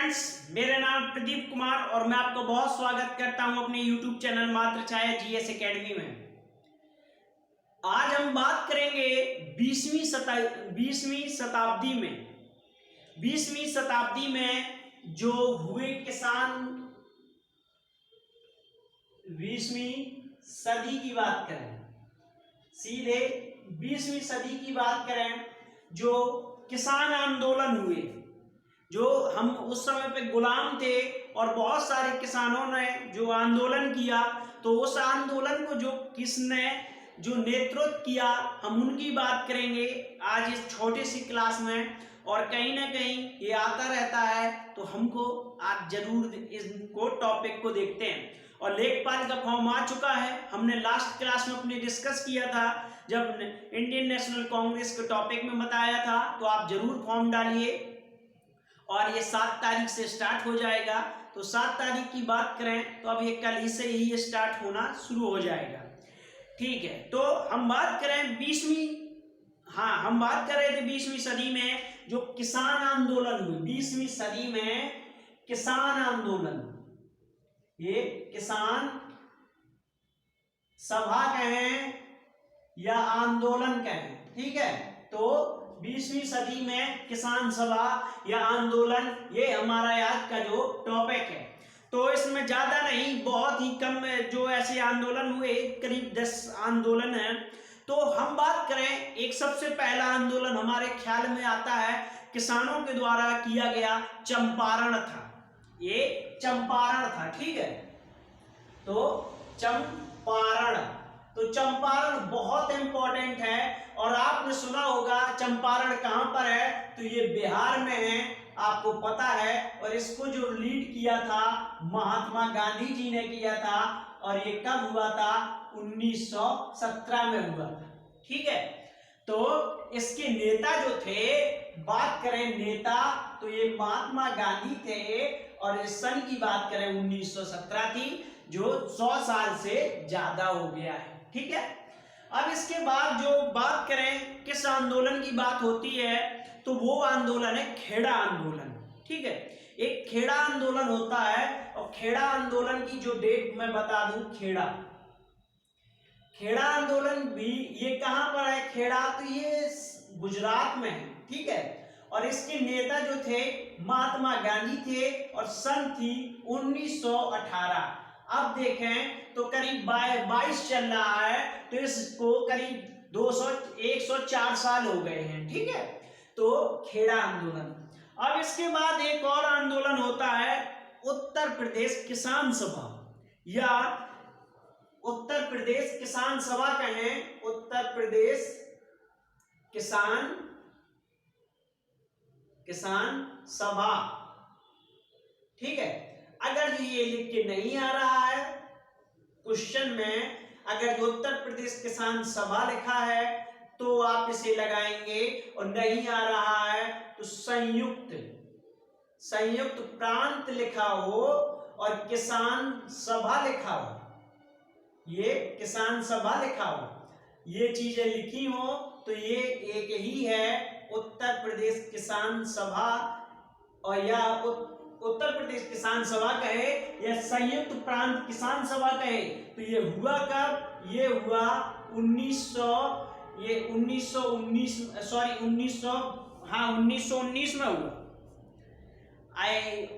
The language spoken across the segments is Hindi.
फ्रेंड्स, मेरा नाम प्रदीप कुमार और मैं आपका बहुत स्वागत करता हूं अपने YouTube चैनल मात्र छाया जीएस एकेडमी में। आज हम बात करेंगे 20वीं शताब्दी में जो हुए किसान, 20वीं सदी की बात करें, सीधे 20वीं सदी की बात करें, जो किसान आंदोलन हुए, जो हम उस समय पे गुलाम थे और बहुत सारे किसानों ने जो आंदोलन किया, तो उस आंदोलन को किसने नेतृत्व किया, हम उनकी बात करेंगे आज इस छोटी सी क्लास में। और कहीं ना कहीं ये आता रहता है, तो हमको आज जरूर इसको टॉपिक को देखते हैं। और लेखपाल का फॉर्म आ चुका है, हमने लास्ट क्लास में अपने डिस्कस किया था जब इंडियन नेशनल कांग्रेस के टॉपिक में बताया था, तो आप जरूर फॉर्म डालिए। और ये 7 तारीख से स्टार्ट हो जाएगा, तो 7 तारीख की बात करें तो अब ये कल ही से ही स्टार्ट होना शुरू हो जाएगा। ठीक है, तो हम बात करें हम बात कर रहे थे 20वीं सदी में जो किसान आंदोलन हुए। 20वीं सदी में किसान आंदोलन, ये किसान सभा कहें या आंदोलन कहें, ठीक है। तो 20वीं सदी में किसान सभा या आंदोलन, ये हमारा आज का जो टॉपिक है। तो इसमें ज्यादा नहीं, बहुत ही कम जो ऐसे आंदोलन हुए, करीब 10 आंदोलन हैं। तो हम बात करें, एक सबसे पहला आंदोलन हमारे ख्याल में आता है, किसानों के द्वारा किया गया चंपारण था। ये चंपारण था, ठीक है। तो चंपारण बहुत इंपॉर्टेंट है और आपने सुना होगा चंपारण कहां पर है, तो ये बिहार में है, आपको पता है। और इसको जो लीड किया था महात्मा गांधी जी ने किया था, और ये कब हुआ था? 1917 में हुआ था, ठीक है। तो इसके नेता जो थे, बात करें नेता, तो ये महात्मा गांधी थे, और इस सन की बात करें 1917 थी, जो 100 साल से ज्यादा हो गया है, ठीक है। अब इसके बाद जो बात करें किस आंदोलन की बात होती है, तो वो आंदोलन है खेड़ा आंदोलन, ठीक है। एक खेड़ा आंदोलन होता है, और खेड़ा आंदोलन की जो डेट मैं बता दूं, खेड़ा आंदोलन भी ये कहां पर है? खेड़ा, तो ये गुजरात में है, ठीक है। और इसके नेता जो थे महात्मा गांधी थे, और सन थी 1918। अब देखें तो करीब 22 चल रहा है, तो इसको करीब 104 साल हो गए हैं, ठीक है। तो खेड़ा आंदोलन। अब इसके बाद एक और आंदोलन होता है उत्तर प्रदेश किसान सभा, या उत्तर प्रदेश किसान सभा कहें, उत्तर प्रदेश किसान सभा, ठीक है। अगर ये लिख के नहीं आ रहा है क्वेश्चन में, अगर उत्तर प्रदेश किसान सभा लिखा है तो आप इसे लगाएंगे, और नहीं आ रहा है तो संयुक्त प्रांत लिखा हो और किसान सभा लिखा हो, ये किसान सभा लिखा हो, ये चीजें लिखी हो, तो ये एक ही है, उत्तर प्रदेश किसान सभा। और या उत्तर प्रदेश किसान सभा कहे या संयुक्त प्रांत किसान सभा कहे, तो ये हुआ कब? ये हुआ 1919 में हुआ।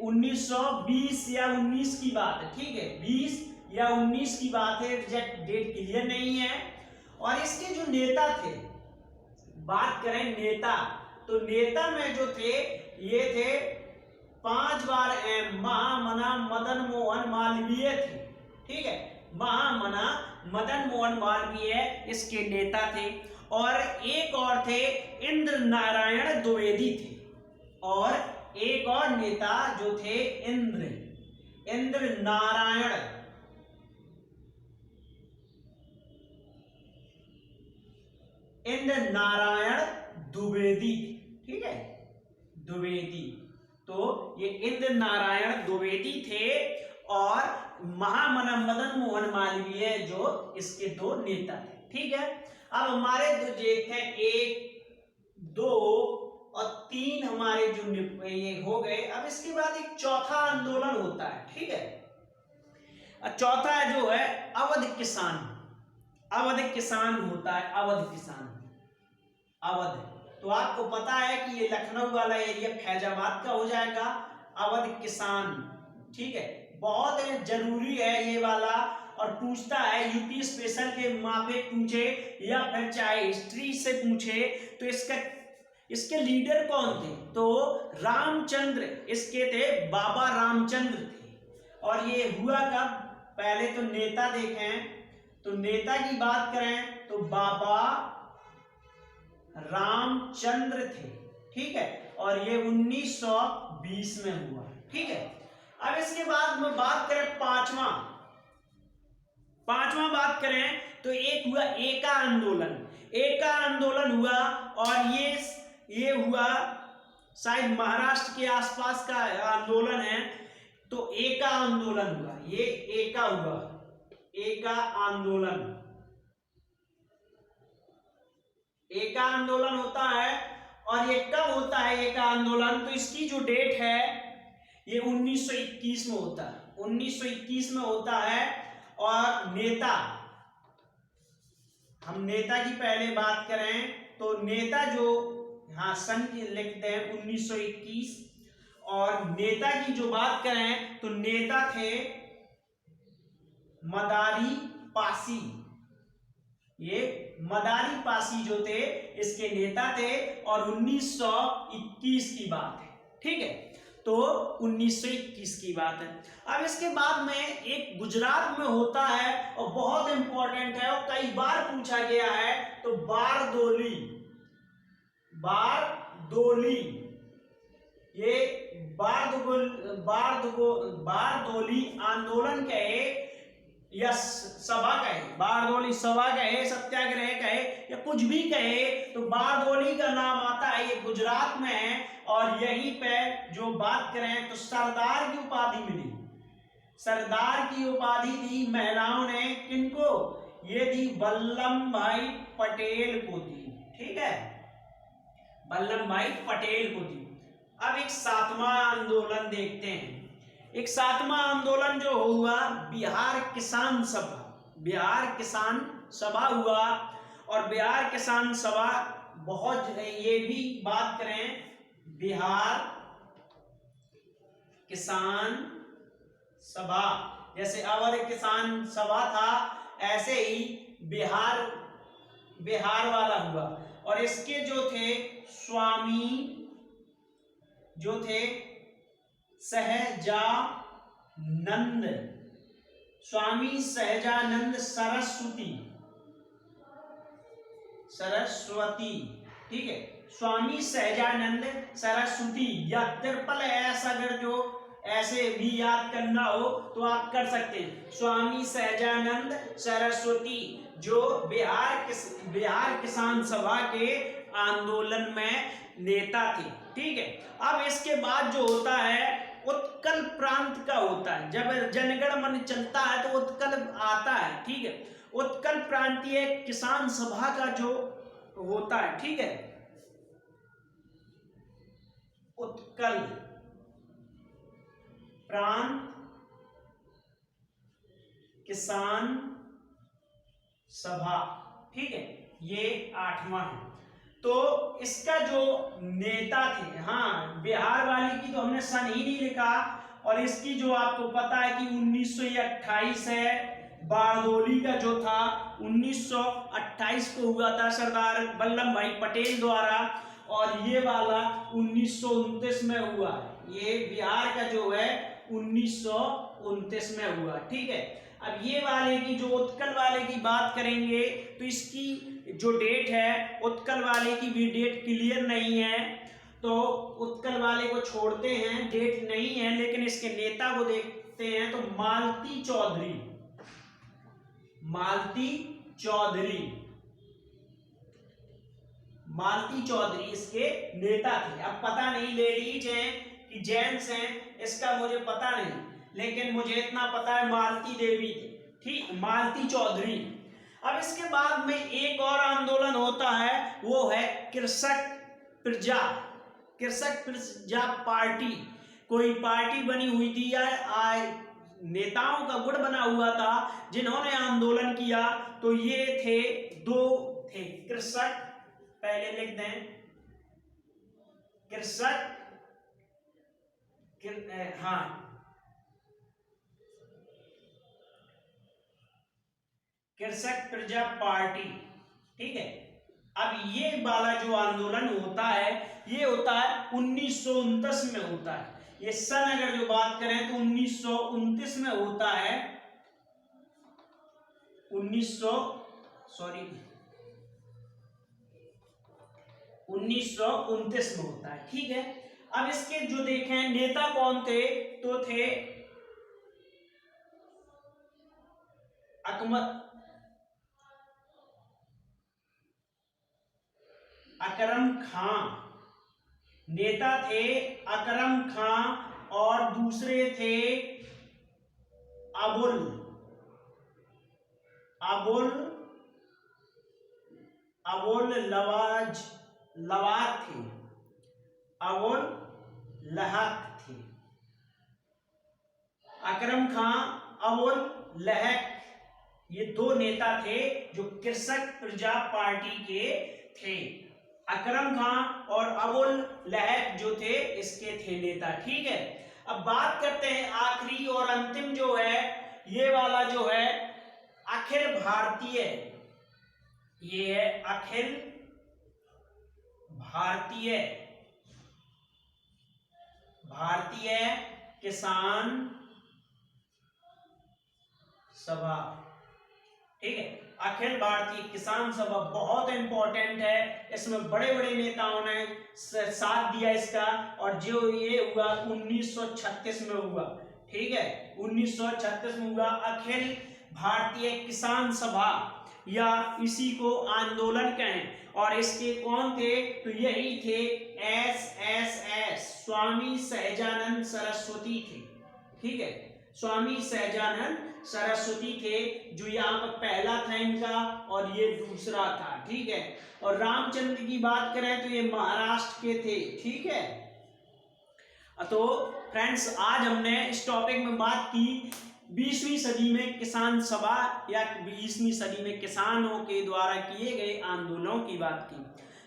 1920 या 19 की बात है, ठीक है, 20 या 19 की बात है, एग्जैक्ट डेट क्लियर नहीं है। और इसके जो नेता थे, बात करें नेता, तो नेता में जो थे, ये थे 5 बार महामना मदन मोहन मालवीय थे, ठीक है। महामना मदन मोहन मालवीय इसके नेता थे, और एक और थे इंद्र नारायण द्विवेदी थे, और एक और नेता जो थे इंद्र नारायण द्विवेदी, ठीक है, द्विवेदी। तो ये इंद्र नारायण द्विवेदी थे, और महामना मदन मोहन मालवीय जो इसके 2 नेता थे, ठीक है। अब हमारे जो देखें 1, 2 और 3 हमारे जो ये हो गए। अब इसके बाद एक चौथा आंदोलन होता है, ठीक है। चौथा जो है अवध किसान, अवध किसान होता है, अवध किसान, अवध। तो आपको पता है कि ये लखनऊ वाला एरिया फैजाबाद का हो जाएगा, अवध किसान, ठीक है। बहुत जरूरी है ये वाला, और पूछता है यूपी स्पेशल के मापे पूछे या फिर चाहे हिस्ट्री से पूछे तो इसके लीडर कौन थे, तो रामचंद्र इसके थे, बाबा रामचंद्र थे। और ये हुआ कब, पहले तो नेता देखें, तो नेता की बात करें तो बाबा रामचंद्र थे, ठीक है। और ये 1920 में हुआ, ठीक है। अब इसके बाद में बात करें पांचवा बात करें तो एक हुआ एका आंदोलन, एका आंदोलन हुआ, और ये हुआ शायद महाराष्ट्र के आसपास का आंदोलन है, तो एका आंदोलन हुआ, ये एका हुआ, एका आंदोलन, एका आंदोलन होता है। और ये कब होता है एका आंदोलन, तो इसकी जो डेट है ये 1921 में होता है, 1921 में होता है। और नेता, हम नेता की पहले बात करें तो नेता जो यहाँ सन की लिखते हैं 1921, और नेता की जो बात करें तो नेता थे मदारी पासी, ये मदारी पासी जो थे इसके नेता थे, और 1921 की बात है, ठीक है। तो 1921 की बात है। अब इसके बाद में एक गुजरात में होता है और बहुत इंपॉर्टेंट है और कई बार पूछा गया है, तो बारदोली, बारदोली, ये बारदोली आंदोलन कहे या सभा कहे, बारदोली सभा कहे, सत्याग्रह कहे या कुछ भी कहे, तो बारदोली का नाम आता है, ये गुजरात में है। और यहीं पे जो बात करें तो सरदार की उपाधि मिली, सरदार की उपाधि दी महिलाओं ने, किनको, ये दी वल्लभ भाई पटेल को दी, ठीक है, वल्लभ भाई पटेल को दी। अब एक सातवां आंदोलन देखते हैं। एक सातवां आंदोलन जो हुआ बिहार किसान सभा, बिहार किसान सभा हुआ। और बिहार किसान सभा बहुत, ये भी बात करें बिहार किसान सभा, जैसे अवध किसान सभा था ऐसे ही बिहार वाला हुआ। और इसके जो थे स्वामी जो थे सहजानंद, स्वामी सहजानंद सरस्वती, ठीक है, स्वामी सहजानंद सरस्वती, या ट्रिपल एस अगर जो ऐसे भी याद करना हो तो आप कर सकते हैं। स्वामी सहजानंद सरस्वती जो बिहार किसान सभा के आंदोलन में नेता थे, ठीक है। अब इसके बाद जो होता है उत्कल प्रांत का होता है, जब जनगण मन चलता है तो उत्कल आता है, ठीक है। उत्कल प्रांतीय किसान सभा का जो होता है, ठीक है, उत्कल प्रांत किसान सभा, ठीक है, ये 8वां है। तो इसका जो नेता थे, हाँ बिहार वाली की तो हमने सन ही नहीं लिखा, और इसकी जो आपको पता है कि 1928 है। बारदोली का जो था 1928 को हुआ था सरदार वल्लभ भाई पटेल द्वारा, और ये वाला 1929 में हुआ। ये बिहार का जो है 1929 में हुआ, ठीक है। अब ये वाले की जो उत्कल वाले की बात करेंगे तो इसकी जो डेट है, उत्कल वाले की भी डेट क्लियर नहीं है, तो उत्कल वाले को छोड़ते हैं, डेट नहीं है। लेकिन इसके नेता को देखते हैं तो मालती चौधरी, मालती चौधरी, मालती चौधरी इसके नेता थे। अब पता नहीं लेडीज हैं कि जेंट्स हैं, इसका मुझे पता नहीं, लेकिन मुझे इतना पता है मालती देवी थी, ठीक, मालती चौधरी। अब इसके बाद में एक और आंदोलन होता है, वो है कृषक प्रजा, कृषक प्रजा पार्टी, कोई पार्टी बनी हुई थी या नेताओं का गुट बना हुआ था जिन्होंने आंदोलन किया, तो ये थे, दो थे। कृषक, पहले लिख दें कृषक, हाँ, कृषक प्रजा पार्टी, ठीक है। अब ये वाला जो आंदोलन होता है, ये होता है 1929 में होता है। ये सन अगर जो बात करें तो 1929 में होता है, 1929 में होता है, ठीक है। अब इसके जो देखें नेता कौन थे, तो थे अकरम खां, नेता थे अकरम खां, और दूसरे थे अबुल लवात थे, अबुल लहक थे। अकरम खां, अबुल लहक, ये दो नेता थे जो कृषक प्रजा पार्टी के थे। अकरम खां और अबुल लहक जो थे इसके थे नेता, ठीक है। अब बात करते हैं आखिरी और अंतिम जो है, ये वाला जो है अखिल भारतीय, ये है अखिल भारतीय किसान सभा, ठीक है। अखिल भारतीय किसान सभा बहुत इंपॉर्टेंट है, इसमें बड़े बड़े नेताओं ने साथ दिया इसका, और जो ये हुआ 1936 में हुआ, ठीक है, 1936 में हुआ अखिल भारतीय किसान सभा, या इसी को आंदोलन कहें। और इसके कौन थे, तो यही थे एसएसएस, स्वामी सहजानंद सरस्वती थे, ठीक है। स्वामी सहजानंद सरस्वती थे, जो यहाँ पर पहला था इनका और ये दूसरा था, ठीक है। और रामचंद्र की बात करें तो ये महाराष्ट्र के थे, ठीक है। तो फ्रेंड्स, आज हमने इस टॉपिक में बात की 20वीं सदी में किसान सभा या 20वीं सदी में किसानों के द्वारा किए गए आंदोलनों की बात की।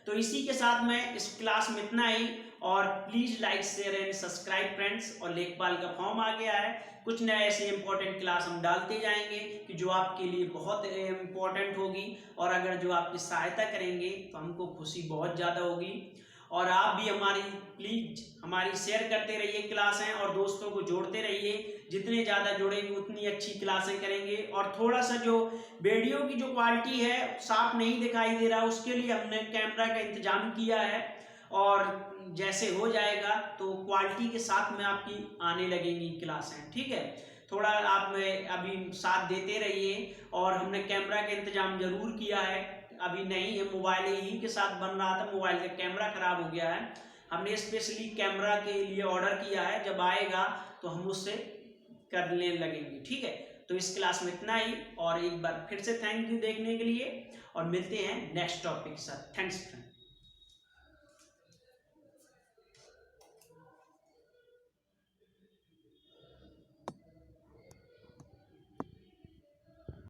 तो इसी के साथ में इस क्लास में इतना ही, और please like share and subscribe friends. और लेखपाल का फॉर्म आ गया है, कुछ नए ऐसे इंपॉर्टेंट क्लास हम डालते जाएंगे कि जो आपके लिए बहुत इंपॉर्टेंट होगी, और अगर जो आपकी सहायता करेंगे तो हमको खुशी बहुत ज़्यादा होगी। और आप भी हमारी प्लीज हमारी शेयर करते रहिए क्लासें, और दोस्तों को जोड़ते रहिए, जितने ज़्यादा जोड़ेंगे उतनी अच्छी क्लासें करेंगे। और थोड़ा सा जो वीडियो की जो क्वालिटी है साफ नहीं दिखाई दे रहा, उसके लिए हमने कैमरा का इंतजाम किया है, और जैसे हो जाएगा तो क्वालिटी के साथ में आपकी आने लगेंगी क्लासें, ठीक है। थोड़ा आप अभी साथ देते रहिए, और हमने कैमरा का इंतजाम जरूर किया है, अभी नहीं है, मोबाइल ही के साथ बन रहा था, मोबाइल का कैमरा खराब हो गया है, हमने स्पेशली कैमरा के लिए ऑर्डर किया है, जब आएगा तो हम उससे करने लगेंगे, ठीक है। तो इस क्लास में इतना ही, और एक बार फिर से थैंक यू देखने के लिए, और मिलते हैं नेक्स्ट टॉपिक के साथ। Thanks friend.